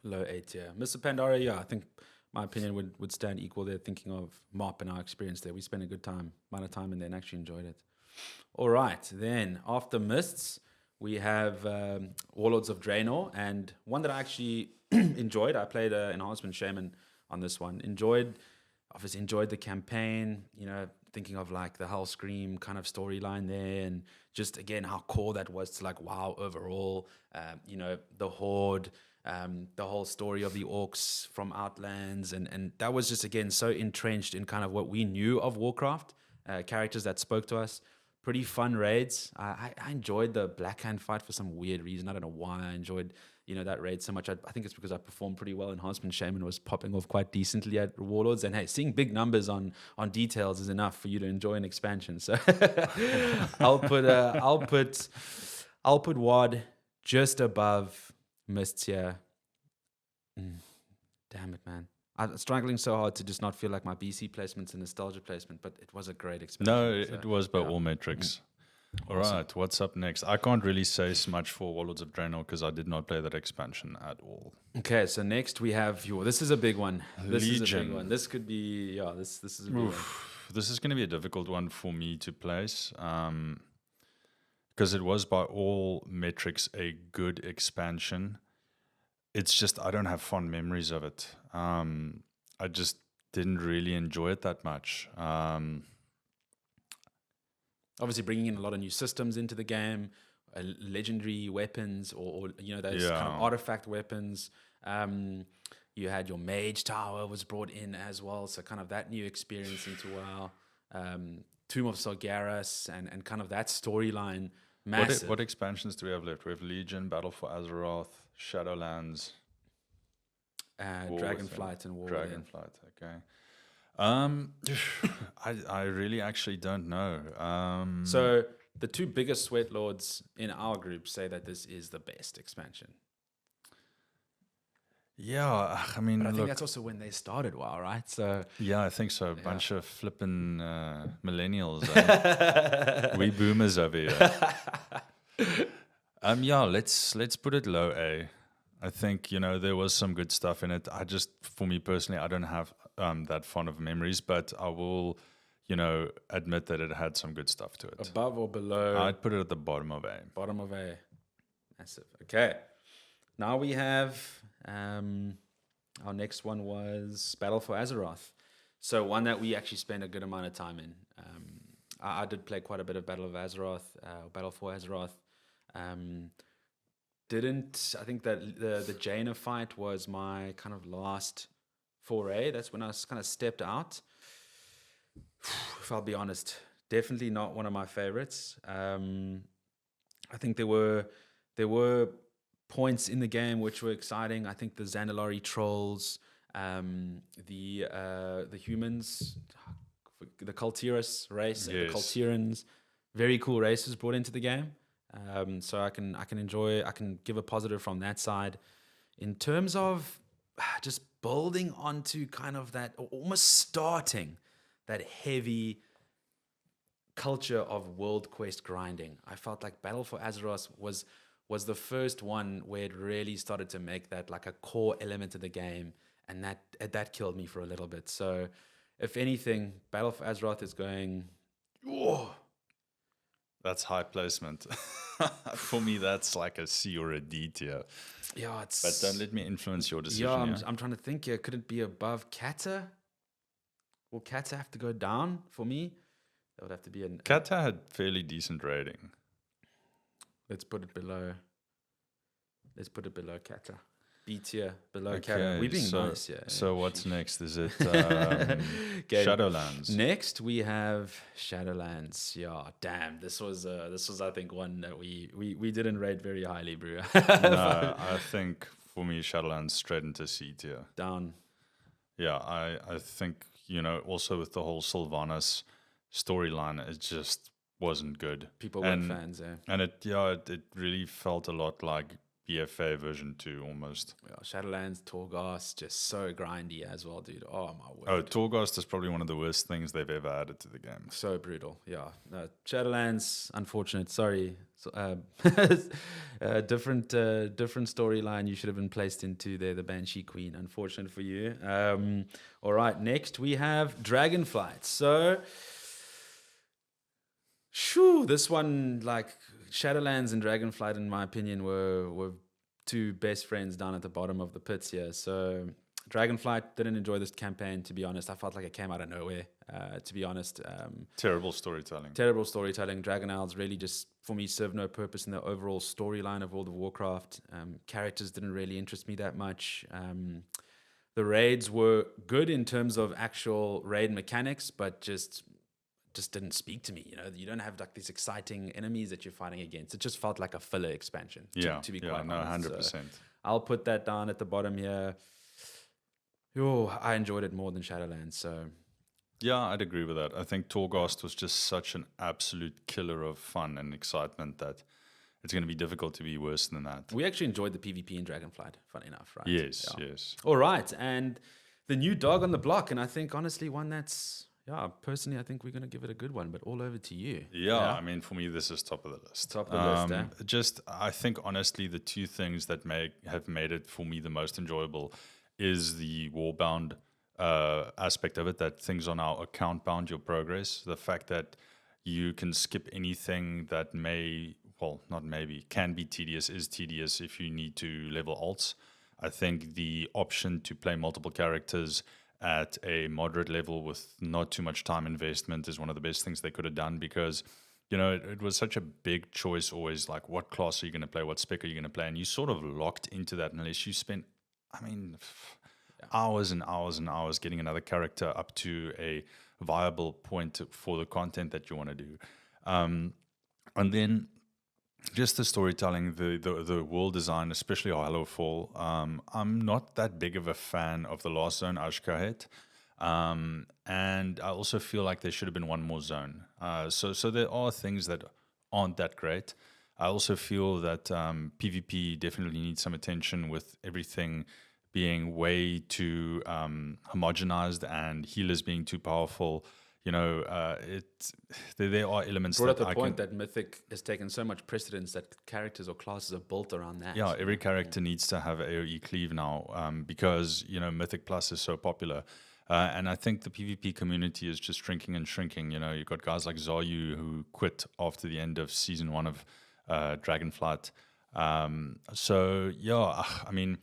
Low 8, yeah. Mr. Pandaria, yeah, I think my opinion would stand equal there, thinking of MOP and our experience there. We spent a good amount of time in there and actually enjoyed it. All right, then after Mists, we have Warlords of Draenor, and one that I actually enjoyed. I played Enhancement Shaman on this one. Obviously enjoyed the campaign, you know, thinking of like the Hellscream kind of storyline there, and just again how core that was to like WoW overall. You know, the Horde, the whole story of the orcs from Outlands, and that was just again so entrenched in kind of what we knew of Warcraft, characters that spoke to us. Pretty fun raids. I enjoyed the Blackhand fight for some weird reason. I don't know why I enjoyed, you know, that raid so much. I think it's because I performed pretty well. Enhancement Shaman was popping off quite decently at Warlords, and hey, seeing big numbers on details is enough for you to enjoy an expansion. So I'll put WAD just above Mists here. Damn it, man. I'm struggling so hard to just not feel like my BC placement's a nostalgia placement, but it was a great expansion. No, it was by all metrics. All right, what's up next? I can't really say so much for Warlords of Draenor because I did not play that expansion at all. Okay, so next we have this is a big one. This is a big Legion. one. This could be, yeah, this is a big one. This is going to be a difficult one for me to place because it was by all metrics a good expansion. It's just I don't have fond memories of it. I just didn't really enjoy it that much. Obviously bringing in a lot of new systems into the game, legendary weapons, or you know, those kind of artifact weapons. You had your mage tower was brought in as well, so kind of that new experience into WoW. Tomb of Sargeras and kind of that storyline. Massive. What expansions do we have left? We have Legion, Battle for Azeroth, Shadowlands, Dragonflight and War. Dragonflight, okay. I really actually don't know. So the two biggest sweat lords in our group say that this is the best expansion. Yeah, I mean, But I think that's also when they started WoW, right? So yeah, I think so. A bunch of flipping millennials. Eh? We boomers over here. Yeah, let's put it low A. I think, you know, there was some good stuff in it. For me personally, I don't have that fond of memories, but I will, admit that it had some good stuff to it. Above or below? I'd put it at the bottom of A. Bottom of A. Massive. Okay. Now we have our next one was Battle for Azeroth. So one that we actually spent a good amount of time in. I did play quite a bit of Battle of Azeroth, Battle for Azeroth. I think that the Jaina fight was my kind of last foray. That's when I kind of stepped out. If I'll be honest, definitely not one of my favorites. I think there were points in the game which were exciting. I think the Zandalari trolls, the humans, the Kultiris race, and the Kultirans, very cool races brought into the game. So I can give a positive from that side. In terms of just building onto kind of that, or almost starting that heavy culture of world quest grinding, I felt like Battle for Azeroth was the first one where it really started to make that like a core element of the game, and that killed me for a little bit. So if anything, Battle for Azeroth is going, oh, that's high placement. For me, that's like a C or a D tier. Yeah, but don't let me influence your decision. Yeah, I'm trying to think here. Could it be above Kata? Will Kata have to go down for me? That would have to be an... Kata had fairly decent rating. Let's put it below Kata. B tier, below Kata. We're being nice here. So what's next? Is it Shadowlands? Next, we have Shadowlands. Yeah, damn. This was I think one that we didn't rate very highly, bro. No, I think for me, Shadowlands straight into C tier. Down. Yeah, I think, also with the whole Sylvanas storyline, it just wasn't good. People weren't fans, yeah. And it really felt a lot like BFA version 2 almost. Yeah, Shadowlands, Torghast, just so grindy as well, dude. Oh my word. Oh, Torghast is probably one of the worst things they've ever added to the game. So brutal, yeah. No, Shadowlands, unfortunate. Sorry, different storyline. You should have been placed into there, the Banshee Queen. Unfortunate for you. All right, next we have Dragonflight. So, this one, like Shadowlands and Dragonflight, in my opinion, were two best friends down at the bottom of the pits here. So Dragonflight, didn't enjoy this campaign, to be honest. I felt like it came out of nowhere, to be honest. Terrible storytelling. Dragon Isles really just, for me, served no purpose in the overall storyline of World of Warcraft. Characters didn't really interest me that much. The raids were good in terms of actual raid mechanics, but just didn't speak to me. You don't have like these exciting enemies that you're fighting against. It just felt like a filler expansion. To be quite honest. 100%. So I'll put that down at the bottom here. I enjoyed it more than Shadowlands. So yeah, I'd agree with that. I think Torghast was just such an absolute killer of fun and excitement that it's going to be difficult to be worse than that. We actually enjoyed the PvP in Dragonflight, funny enough, right? Yes. All right, and the new dog on the block, and I think honestly one that's. Yeah, personally, I think we're going to give it a good one, but all over to you. Yeah, I mean, for me, this is top of the list. Top of the list, eh? Just, I think, honestly, the two things that have made it, for me, the most enjoyable is the Warbound aspect of it, that things are now account-bound, your progress. The fact that you can skip anything that can be tedious, is tedious if you need to level alts. I think the option to play multiple characters at a moderate level with not too much time investment is one of the best things they could have done, because it was such a big choice always, like what class are you going to play, what spec are you going to play, and you sort of locked into that unless you spent hours and hours and hours getting another character up to a viable point for the content that you want to do. And then just the storytelling, the world design, especially Hallowfall. I'm not that big of a fan of the last zone, Ashkahet. And I also feel like there should have been one more zone. So there are things that aren't that great. I also feel that PvP definitely needs some attention, with everything being way too homogenized and healers being too powerful. There are elements brought up the point that Mythic has taken so much precedence that characters or classes are built around that. Yeah, every character needs to have AoE cleave now, because Mythic Plus is so popular. And I think the PvP community is just shrinking and shrinking. You know, you've got guys like Zayu who quit after the end of season 1 of Dragonflight. So yeah, I mean,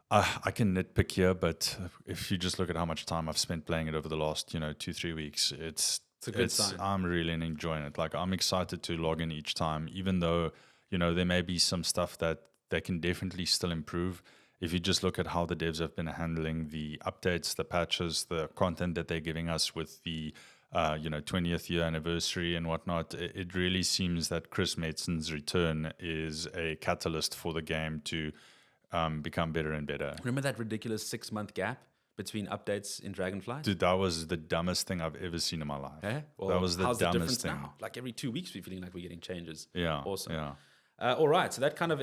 I can nitpick here, but if you just look at how much time I've spent playing it over the last, 2-3 weeks, it's a good sign. I'm really enjoying it. Like, I'm excited to log in each time, even though, there may be some stuff that they can definitely still improve. If you just look at how the devs have been handling the updates, the patches, the content that they're giving us with the 20th year anniversary and whatnot, it really seems that Chris Metzen's return is a catalyst for the game to become better and better. Remember that ridiculous 6-month gap between updates in Dragonflight? Dude, that was the dumbest thing I've ever seen in my life. Eh? Well, that was the how's dumbest the thing. now? Like every 2 weeks, we're feeling like we're getting changes. Yeah. Awesome. Yeah. All right, so that kind of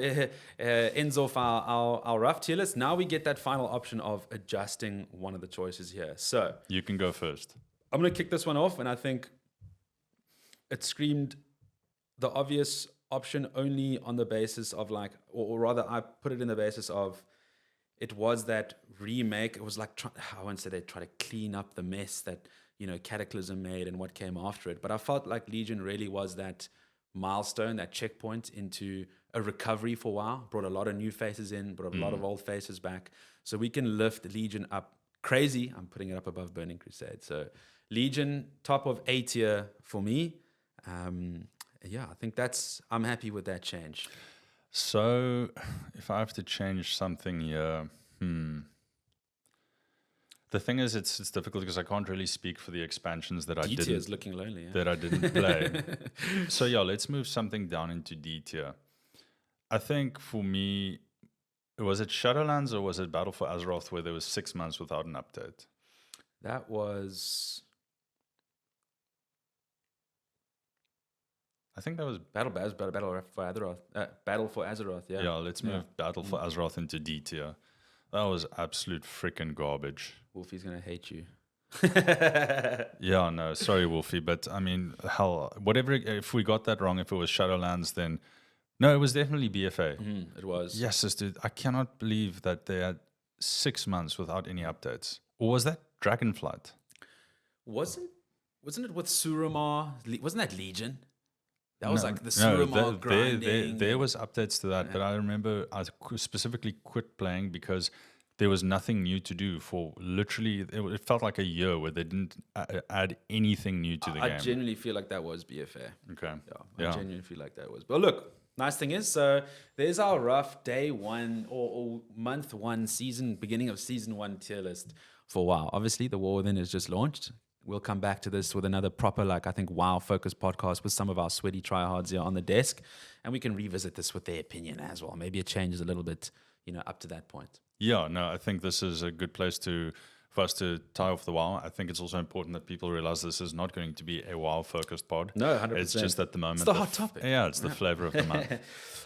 ends off our rough tier list. Now we get that final option of adjusting one of the choices here. So You can go first. I'm going to kick this one off, and I think it screamed the obvious option only on the basis of or rather I put it in the basis of it was that remake. It was like, I won't say they try to clean up the mess that, Cataclysm made and what came after it. But I felt like Legion really was that milestone, that checkpoint into a recovery for WoW. Brought a lot of new faces in, brought a lot of old faces back. So we can lift Legion up crazy. I'm putting it up above Burning Crusade. So Legion, top of A tier for me. Yeah, I think I'm happy with that change. So if I have to change something here, the thing is, it's difficult because I can't really speak for the expansions that D tier is looking lonely. Yeah? that I didn't play. So yeah, let's move something down into D tier. I think for me, was it Shadowlands or was it Battle for Azeroth where there was 6 months without an update? That was... I think that was Battle for Azeroth. Battle for Azeroth, yeah. Yeah, let's move Battle for Azeroth into D tier. That was absolute freaking garbage. Wolfie's going to hate you. Yeah, no, sorry, Wolfie, but I mean, hell, whatever, if we got that wrong, if it was Shadowlands, then no, it was definitely BFA. It was. Yes, dude, I cannot believe that they had 6 months without any updates. Or was that Dragonflight? Wasn't it with Suramar? Wasn't that Legion? That was like the Suramar grinding. There was updates to that, but I remember I specifically quit playing because there was nothing new to do for literally, it felt like a year where they didn't add anything new to the game. I genuinely feel like that was BFA. Okay. Yeah, I genuinely feel like that was. But look, nice thing is, so there's our rough day one or month one beginning of season 1 tier list for WoW. Obviously, the War Within is just launched. We'll come back to this with another proper, WoW-focused podcast with some of our sweaty tryhards here on the desk. And we can revisit this with their opinion as well. Maybe it changes a little bit, up to that point. Yeah, no, I think this is a good place for us to tie off the WoW. I think it's also important that people realize this is not going to be a WoW-focused pod. No, 100%. It's just at the moment. It's the hot topic. Yeah, it's the flavor of the month.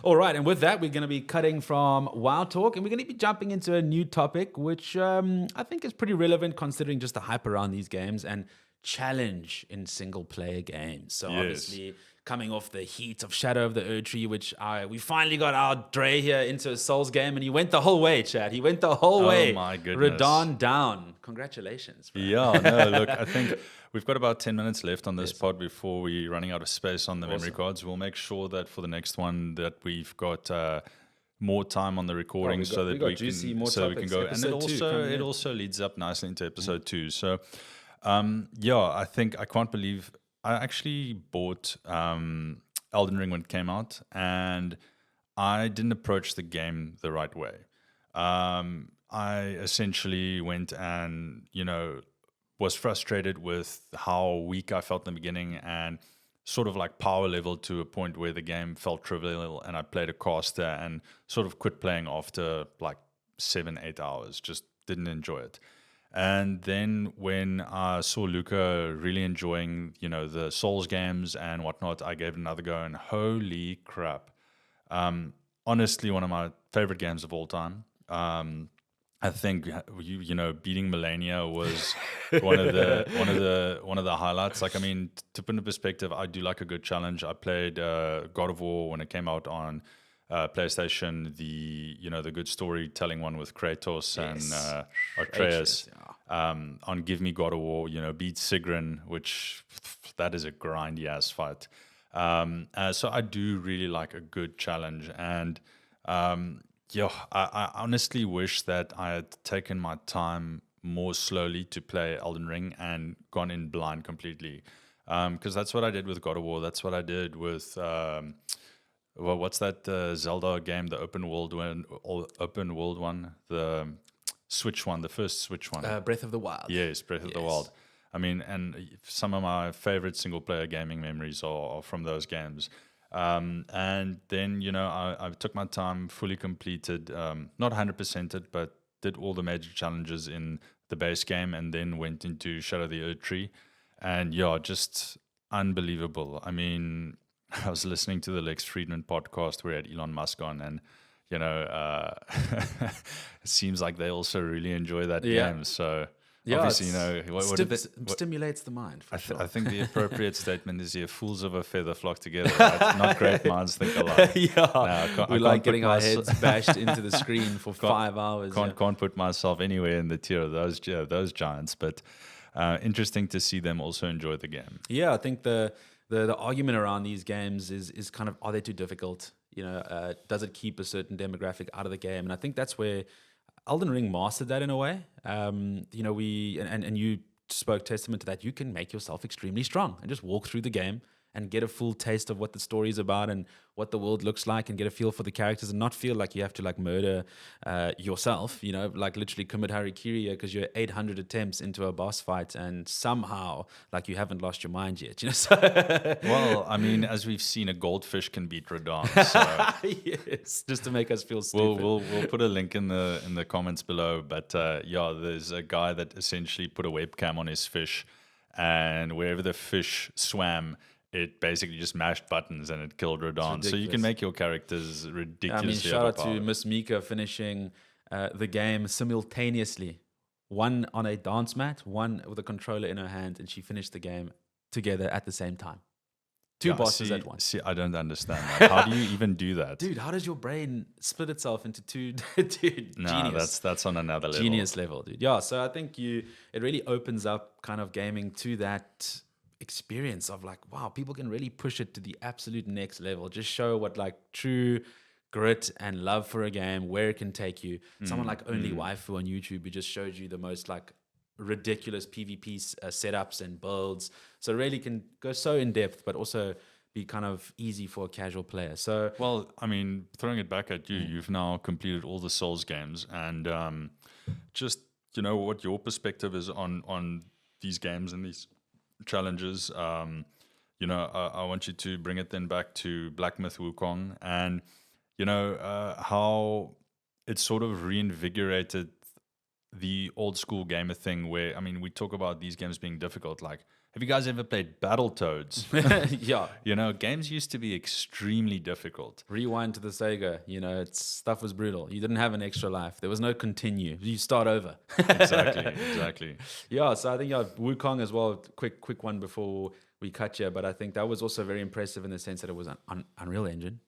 All right, and with that, we're going to be cutting from WoW talk, and we're going to be jumping into a new topic, which I think is pretty relevant considering just the hype around these games and challenge in single-player games. So obviously, coming off the heat of Shadow of the Erdtree, which we finally got our Dre here into a Souls game, and he went the whole way, Chad. He went the whole way. Oh my goodness. Radon down. Congratulations. Bro. Yeah, no, look, I think we've got about 10 minutes left on this pod before we're running out of space on the memory cards. We'll make sure that for the next one that we've got more time on the recording so that we can go. And it also leads up nicely into episode 2. So I think I can't believe I actually bought Elden Ring when it came out, and I didn't approach the game the right way. I essentially went and, was frustrated with how weak I felt in the beginning and sort of power level to a point where the game felt trivial, and I played a caster and sort of quit playing after 7-8 hours, just didn't enjoy it. And then when I saw Luca really enjoying, the Souls games and whatnot, I gave it another go, and holy crap. Honestly, one of my favorite games of all time. I think beating Melania was one of the highlights. To put into perspective, I do like a good challenge. I played God of War when it came out on PlayStation, the good storytelling one with Kratos and Atreus. on Give Me God of War, beat Sigrun, which that is a grindy ass fight. So I do really like a good challenge, and I honestly wish that I had taken my time more slowly to play Elden Ring and gone in blind completely, because that's what I did with God of War. That's what I did with what's that Zelda game, the open world one, the Switch one, the first Switch one. Breath of the Wild. Yes, Breath of the Wild. I mean, and some of my favorite single player gaming memories are from those games. And then, I took my time, fully completed, not 100%ed, but did all the major challenges in the base game, and then went into Shadow of the Erd Tree. And just unbelievable. I mean, I was listening to the Lex Friedman podcast where had Elon Musk on, and it seems like they also really enjoy that game. So obviously, stimulates the mind. For sure. I think the appropriate statement is here: fools of a feather flock together. Right? Not great minds think alike. We like getting our heads bashed into the screen for 5 hours. Can't put myself anywhere in the tier of those giants, but interesting to see them also enjoy the game. Yeah, I think the argument around these games is kind of, are they too difficult? Does it keep a certain demographic out of the game? And I think that's where Elden Ring mastered that in a way. And you spoke testament to that. You can make yourself extremely strong and just walk through the game and get a full taste of what the story is about and what the world looks like, and get a feel for the characters, and not feel like you have to murder yourself, literally commit harikiri because you're 800 attempts into a boss fight and somehow you haven't lost your mind yet. Well, I mean, as we've seen, a goldfish can beat Radon. So yes, just to make us feel stupid. We'll put a link in the comments below. But there's a guy that essentially put a webcam on his fish, and wherever the fish swam, it basically just mashed buttons and it killed Radon. So you can make your characters ridiculously shout overpowered. out to Miss Mika finishing the game simultaneously. One on a dance mat, one with a controller in her hand, and she finished the game together at the same time. Two bosses at once. See, I don't understand that. How do you even do that? Dude, how does your brain split itself into two? Dude, no, genius. That's on another level. Genius level, dude. Yeah, so I think it really opens up kind of gaming to that experience of wow, people can really push it to the absolute next level. Just show what true grit and love for a game, where it can take you. Someone like Only Waifu on YouTube, who just showed you the most ridiculous PvP setups and builds. So it really can go so in depth, but also be kind of easy for a casual player. So, well, I mean, throwing it back at you, you've now completed all the Souls games, and just what your perspective is on these games and these challenges. I want you to bring it then back to Black Myth Wukong, and how it sort of reinvigorated the old school gamer thing, where we talk about these games being difficult. Have you guys ever played Battletoads? Yeah. Games used to be extremely difficult. Rewind to the Sega, stuff was brutal. You didn't have an extra life. There was no continue. You start over. Exactly. Yeah, so I think Wukong as well, quick one before we cut here, but I think that was also very impressive in the sense that it was an Unreal Engine,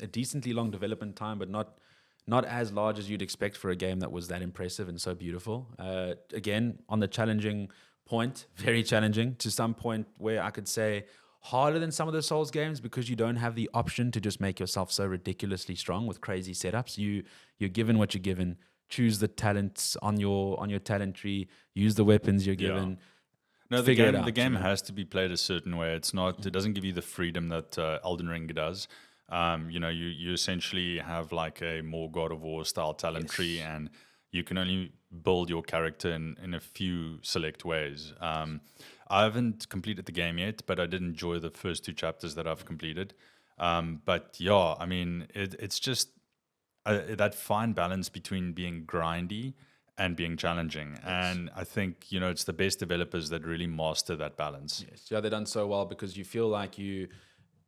a decently long development time, but not as large as you'd expect for a game that was that impressive and so beautiful. Again, on the challenging point, very challenging to some point where I could say harder than some of the Souls games, because you don't have the option to just make yourself so ridiculously strong with crazy setups. You're given what you're given. Choose the talents on your talent tree. Use the weapons you're given. No, the game has to be played a certain way. It's not. It doesn't give you the freedom that Elden Ring does. You essentially have a more God of War style talent tree, and you can only build your character in a few select ways. I haven't completed the game yet, but I did enjoy the first 2 chapters that I've completed. But yeah, it's just that fine balance between being grindy and being challenging. Yes. And I think, it's the best developers that really master that balance. Yes. Yeah, they've done so well, because you feel like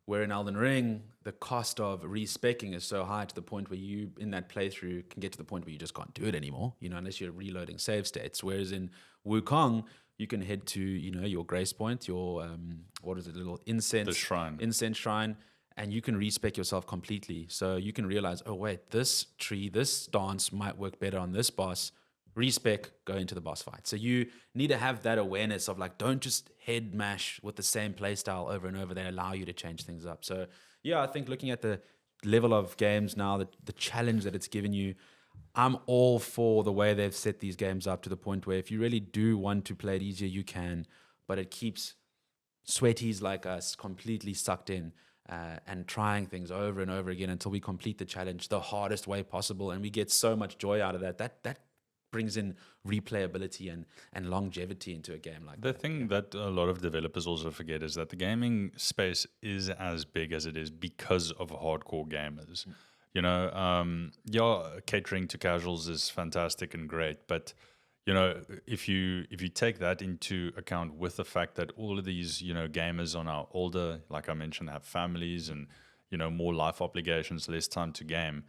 where in Elden Ring, the cost of respecing is so high to the point where you, in that playthrough, can get to the point where you just can't do it anymore, unless you're reloading save states. Whereas in Wukong, you can head to, your grace point, your, little incense shrine, and you can respec yourself completely. So you can realize, oh, wait, this tree, this dance might work better on this boss. respec, go into the boss fight. So you need to have that awareness of like, don't just head mash with the same play style over and over. They allow you to change things up. So yeah, I think looking at the level of games now, the challenge that it's given you, I'm all for the way they've set these games up to the point where if you really do want to play it easier, you can, but it keeps sweaties like us completely sucked in and trying things over and over again until we complete the challenge the hardest way possible. And we get so much joy out of that. That brings in replayability and longevity into a game like The that. thing that a lot of developers also forget is that the gaming space is as big as it is because of hardcore gamers. You know, catering to casuals is fantastic and great, but you know, if you take that into account with the fact that all of these, you know, gamers are now older, like I mentioned, have families and, you know, more life obligations, less time to game,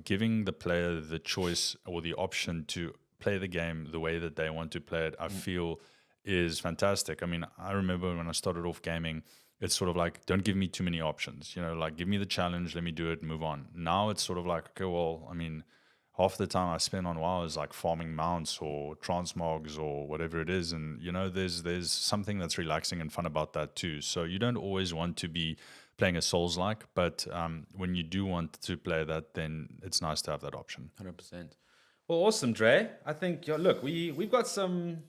giving the player the choice or the option to play the game the way that they want to play it, I feel is fantastic. I mean, I remember when I started off gaming, it's sort of like, don't give me too many options, you know, like give me the challenge, let me do it, move on. Now it's sort of like, okay, well, I mean, half the time I spend on WoW is like farming mounts or transmogs or whatever it is. And, you know, there's something that's relaxing and fun about that too. So you don't always want to be playing a Souls-like, but when you do want to play that, then it's nice to have that option. 100%. Well, awesome, Dre. I think, look, we've got some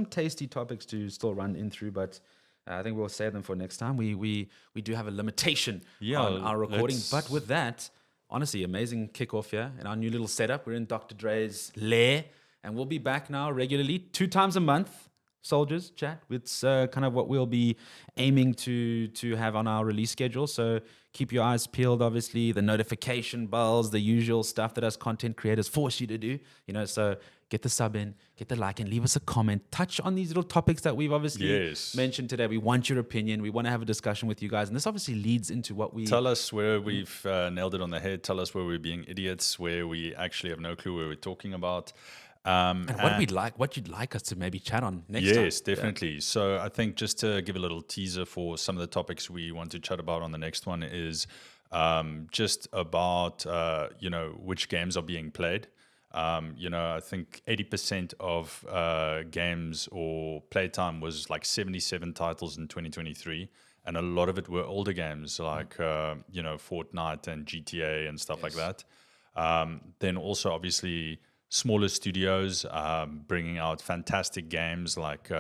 tasty topics to still run in through, but I think we'll save them for next time. We do have a limitation on our recording, but with that, honestly, amazing kickoff here in our new little setup. We're in Dr. Dre's lair, and we'll be back now regularly 2 times a month. Soldiers chat. It's kind of what we'll be aiming to have on our release schedule. So keep your eyes peeled. Obviously, the notification bells, the usual stuff that us content creators force you to do. You know, so get the sub in, get the like, and leave us a comment. Touch on these little topics that we've obviously mentioned today. We want your opinion. We want to have a discussion with you guys, and this obviously leads into what we tell us where we've nailed it on the head. Tell us where we're being idiots, where we actually have no clue where we're talking about. And what you'd like us to maybe chat on next time. Yes, definitely. Yeah. So I think just to give a little teaser for some of the topics we want to chat about on the next one is just about, you know, which games are being played. You know, I think 80% of games or playtime was like 77 titles in 2023. And a lot of it were older games like, you know, Fortnite and GTA and stuff like that. Then also, obviously, smaller studios bringing out fantastic games like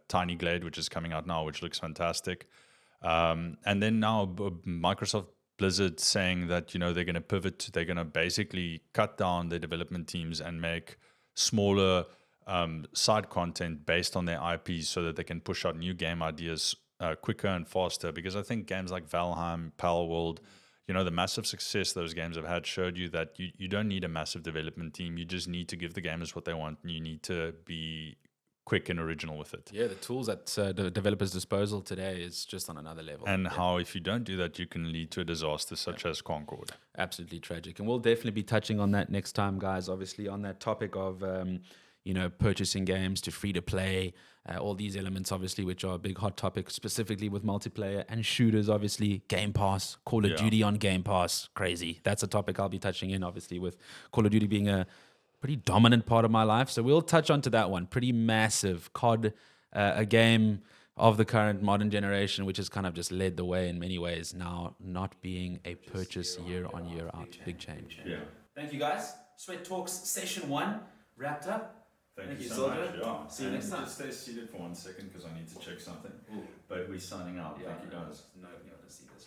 Tiny Glade, which is coming out now, which looks fantastic. And then now Microsoft Blizzard saying that, you know, they're going to pivot. They're going to basically cut down their development teams and make smaller side content based on their IPs so that they can push out new game ideas quicker and faster. Because I think games like Valheim, Palworld, you know, the massive success those games have had showed you that you don't need a massive development team. You just need to give the gamers what they want, and you need to be quick and original with it. Yeah, the tools at the developers' disposal today is just on another level. And how, if you don't do that, you can lead to a disaster such as Concord. Absolutely tragic. And we'll definitely be touching on that next time, guys, obviously on that topic of, you know, purchasing games to free to play, all these elements, obviously, which are a big hot topic, specifically with multiplayer and shooters, obviously, Game Pass, Call of Duty on Game Pass, crazy. That's a topic I'll be touching in, obviously, with Call of Duty being a pretty dominant part of my life. So we'll touch onto that one. Pretty massive. COD, a game of the current modern generation, which has kind of just led the way in many ways, now not being a purchase year on year out. Big change. Yeah. Thank you, guys. Sweat Talks Session 1 wrapped up. Thank you so much. Yeah. See you next time. Just stay seated for 1 second because I need to check something. But we're signing out. Thank you, guys. No, you want to see this.